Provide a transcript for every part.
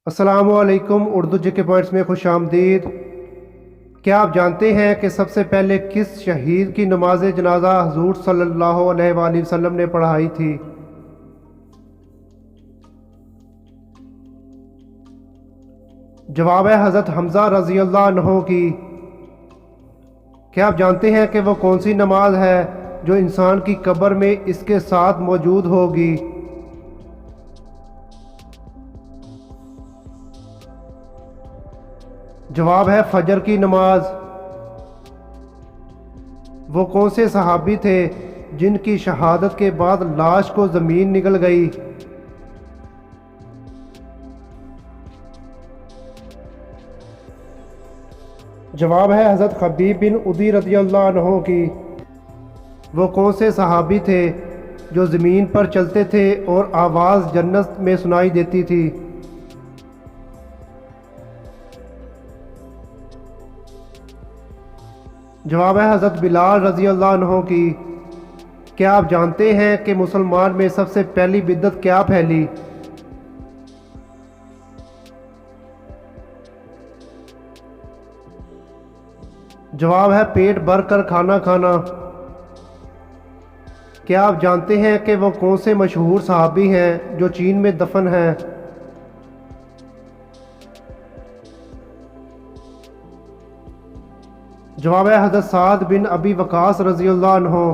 السلام علیکم، اردو جے کے پوائنٹس میں خوش آمدید۔ کیا آپ جانتے ہیں کہ سب سے پہلے کس شہید کی نماز جنازہ حضور صلی اللہ علیہ وآلہ وسلم نے پڑھائی تھی؟ جواب ہے حضرت حمزہ رضی اللہ عنہ کی۔ کیا آپ جانتے ہیں کہ وہ کون سی نماز ہے جو انسان کی قبر میں اس کے ساتھ موجود ہوگی؟ جواب ہے فجر کی نماز۔ وہ کون سے صحابی تھے جن کی شہادت کے بعد لاش کو زمین نگل گئی؟ جواب ہے حضرت خبیب بن عدی رضی اللہ عنہ کی۔ وہ کون سے صحابی تھے جو زمین پر چلتے تھے اور آواز جنت میں سنائی دیتی تھی؟ جواب ہے حضرت بلال رضی اللہ عنہ کی۔ کیا آپ جانتے ہیں کہ مسلمان میں سب سے پہلی بدعت کیا پھیلی؟ جواب ہے پیٹ بھر کر کھانا کھانا۔ کیا آپ جانتے ہیں کہ وہ کون سے مشہور صحابی ہیں جو چین میں دفن ہیں؟ جواب ہے حضرت سعد بن ابی وقاص رضی اللہ عنہ۔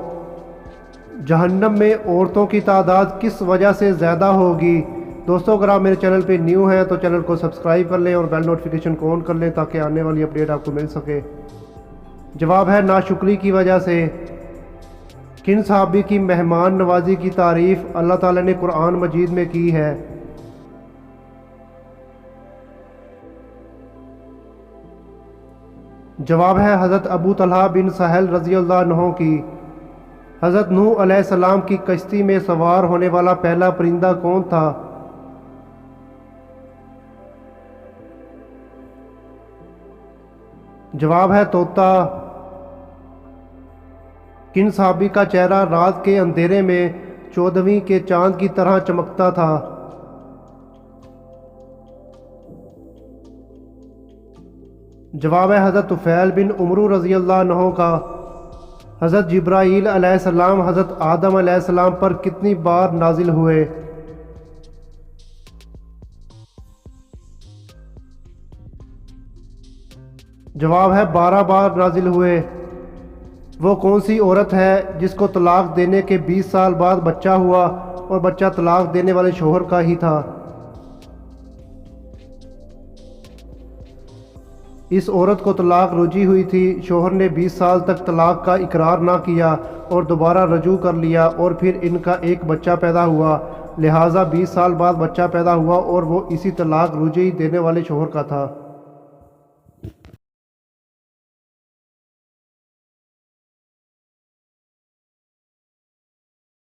جہنم میں عورتوں کی تعداد کس وجہ سے زیادہ ہوگی؟ دوستو اگر آپ میرے چینل پہ نیو ہیں تو چینل کو سبسکرائب کر لیں اور بیل نوٹیفیکیشن کو آن کر لیں تاکہ آنے والی اپڈیٹ آپ کو مل سکے۔ جواب ہے ناشکری کی وجہ سے۔ کن صحابی کی مہمان نوازی کی تعریف اللہ تعالیٰ نے قرآن مجید میں کی ہے؟ جواب ہے حضرت ابو طلحہ بن سہل رضی اللہ عنہ کی۔ حضرت نوح علیہ السلام کی کشتی میں سوار ہونے والا پہلا پرندہ کون تھا؟ جواب ہے طوطا۔ کن صحابی کا چہرہ رات کے اندھیرے میں 14ویں کے چاند کی طرح چمکتا تھا؟ جواب ہے حضرت طفیل بن عمرو رضی اللہ عنہ کا۔ حضرت جبرائیل علیہ السلام حضرت آدم علیہ السلام پر کتنی بار نازل ہوئے؟ جواب ہے 12 بار نازل ہوئے۔ وہ کون سی عورت ہے جس کو طلاق دینے کے 20 سال بعد بچہ ہوا اور بچہ طلاق دینے والے شوہر کا ہی تھا؟ اس عورت کو طلاق رجوع ہوئی تھی، شوہر نے 20 سال تک طلاق کا اقرار نہ کیا اور دوبارہ رجوع کر لیا اور پھر ان کا ایک بچہ پیدا ہوا، لہٰذا 20 سال بعد بچہ پیدا ہوا اور وہ اسی طلاق رجوع دینے والے شوہر کا تھا۔